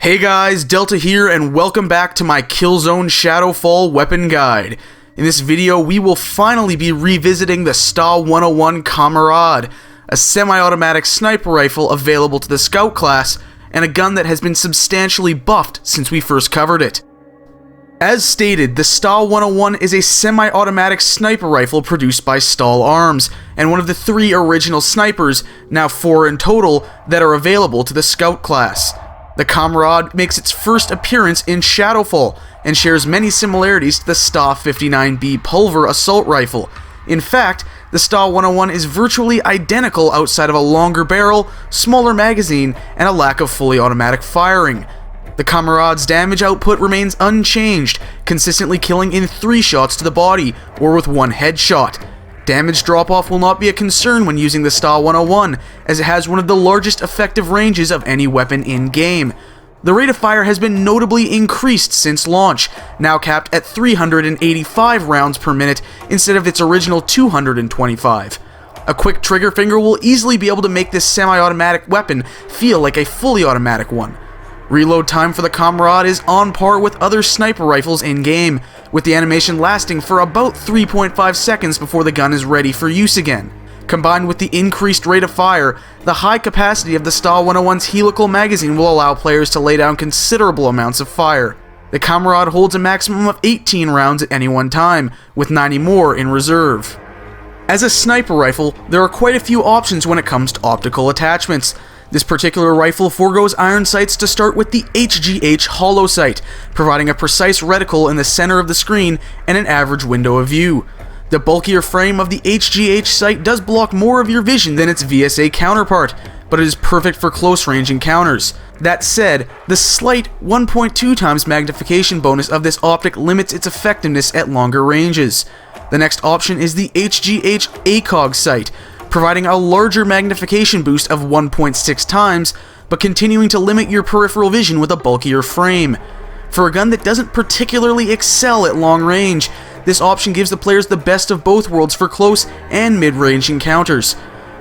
Hey guys, Delta here, and welcome back to my Killzone Shadowfall weapon guide. In this video, we will finally be revisiting the StA101 Kameraad, a semi-automatic sniper rifle available to the Scout class, and a gun that has been substantially buffed since we first covered it. As stated, the StA101 is a semi-automatic sniper rifle produced by StA Arms, and one of the 3 original snipers, now 4 in total, that are available to the Scout class. The Kameraad makes its first appearance in Shadowfall, and shares many similarities to the StA59B Pulver assault rifle. In fact, the StA101 is virtually identical outside of a longer barrel, smaller magazine, and a lack of fully automatic firing. The Kameraad's damage output remains unchanged, consistently killing in 3 shots to the body, or with 1 headshot. Damage drop-off will not be a concern when using the StA101, as it has one of the largest effective ranges of any weapon in-game. The rate of fire has been notably increased since launch, now capped at 385 rounds per minute instead of its original 225. A quick trigger finger will easily be able to make this semi-automatic weapon feel like a fully automatic one. Reload time for the Kameraad is on par with other sniper rifles in-game, with the animation lasting for about 3.5 seconds before the gun is ready for use again. Combined with the increased rate of fire, the high capacity of the StA101's helical magazine will allow players to lay down considerable amounts of fire. The Kameraad holds a maximum of 18 rounds at any one time, with 90 more in reserve. As a sniper rifle, there are quite a few options when it comes to optical attachments. This particular rifle foregoes iron sights to start with the HGH hollow sight, providing a precise reticle in the center of the screen and an average window of view. The bulkier frame of the HGH sight does block more of your vision than its VSA counterpart, but it is perfect for close-range encounters. That said, the slight 1.2 times magnification bonus of this optic limits its effectiveness at longer ranges. The next option is the HGH ACOG sight, providing a larger magnification boost of 1.6 times, but continuing to limit your peripheral vision with a bulkier frame. For a gun that doesn't particularly excel at long range, this option gives the players the best of both worlds for close and mid-range encounters.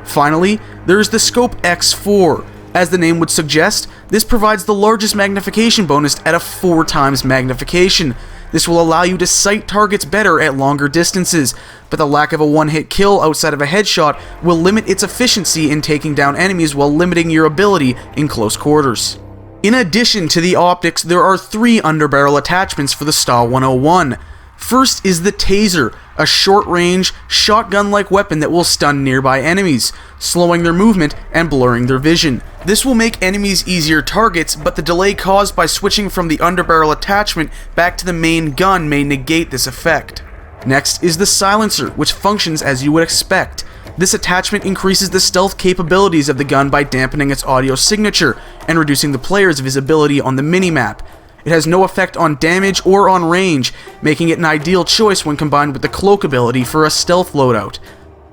Finally, there is the Scope X4. As the name would suggest, this provides the largest magnification bonus at a 4 times magnification. This will allow you to sight targets better at longer distances, but the lack of a one-hit kill outside of a headshot will limit its efficiency in taking down enemies while limiting your ability in close quarters. In addition to the optics, there are 3 underbarrel attachments for the StA101. First is the Taser, a short-range, shotgun-like weapon that will stun nearby enemies, slowing their movement and blurring their vision. This will make enemies easier targets, but the delay caused by switching from the underbarrel attachment back to the main gun may negate this effect. Next is the Silencer, which functions as you would expect. This attachment increases the stealth capabilities of the gun by dampening its audio signature and reducing the player's visibility on the minimap. It has no effect on damage or on range, making it an ideal choice when combined with the cloak ability for a stealth loadout.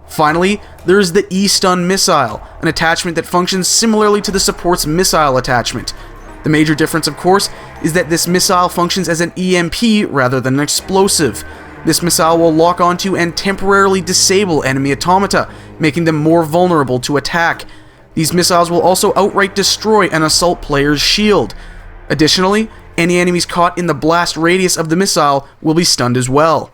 Finally, there is the E-Stun Missile, an attachment that functions similarly to the support's missile attachment. The major difference, of course, is that this missile functions as an EMP rather than an explosive. This missile will lock onto and temporarily disable enemy automata, making them more vulnerable to attack. These missiles will also outright destroy an assault player's shield. Additionally, any enemies caught in the blast radius of the missile will be stunned as well.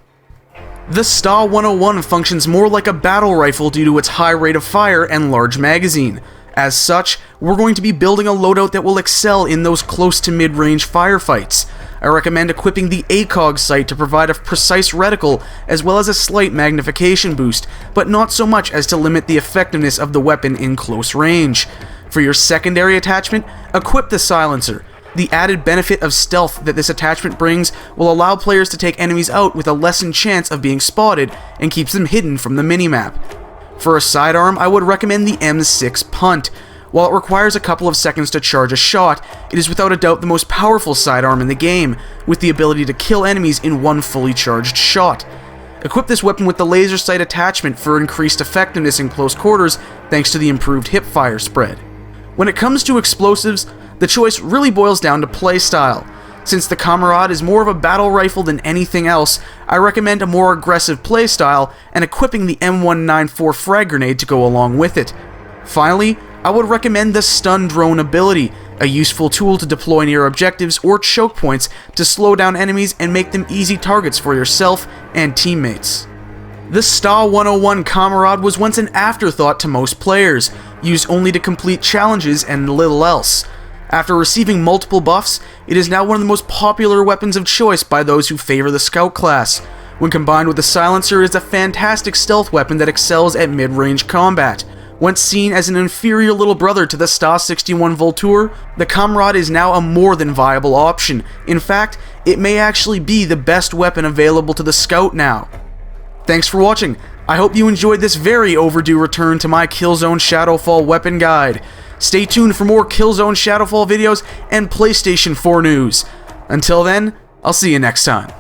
The StA101 functions more like a battle rifle due to its high rate of fire and large magazine. As such, we're going to be building a loadout that will excel in those close to mid-range firefights. I recommend equipping the ACOG sight to provide a precise reticle as well as a slight magnification boost, but not so much as to limit the effectiveness of the weapon in close range. For your secondary attachment, equip the Silencer. The added benefit of stealth that this attachment brings will allow players to take enemies out with a lessened chance of being spotted and keeps them hidden from the minimap. For a sidearm, I would recommend the M6 Punt. While it requires a couple of seconds to charge a shot, it is without a doubt the most powerful sidearm in the game, with the ability to kill enemies in one fully charged shot. Equip this weapon with the laser sight attachment for increased effectiveness in close quarters thanks to the improved hipfire spread. When it comes to explosives, the choice really boils down to playstyle. Since the Kameraad is more of a battle rifle than anything else, I recommend a more aggressive playstyle and equipping the M194 frag grenade to go along with it. Finally, I would recommend the stun drone ability, a useful tool to deploy near objectives or choke points to slow down enemies and make them easy targets for yourself and teammates. The StA101 Kameraad was once an afterthought to most players, used only to complete challenges and little else. After receiving multiple buffs, it is now one of the most popular weapons of choice by those who favor the scout class. When combined with the silencer, it is a fantastic stealth weapon that excels at mid-range combat. Once seen as an inferior little brother to the StA61 Vulture, the Kameraad is now a more than viable option. In fact, it may actually be the best weapon available to the scout now. Thanks for watching. I hope you enjoyed this very overdue return to my Killzone Shadowfall weapon guide. Stay tuned for more Killzone Shadowfall videos and PlayStation 4 news. Until then, I'll see you next time.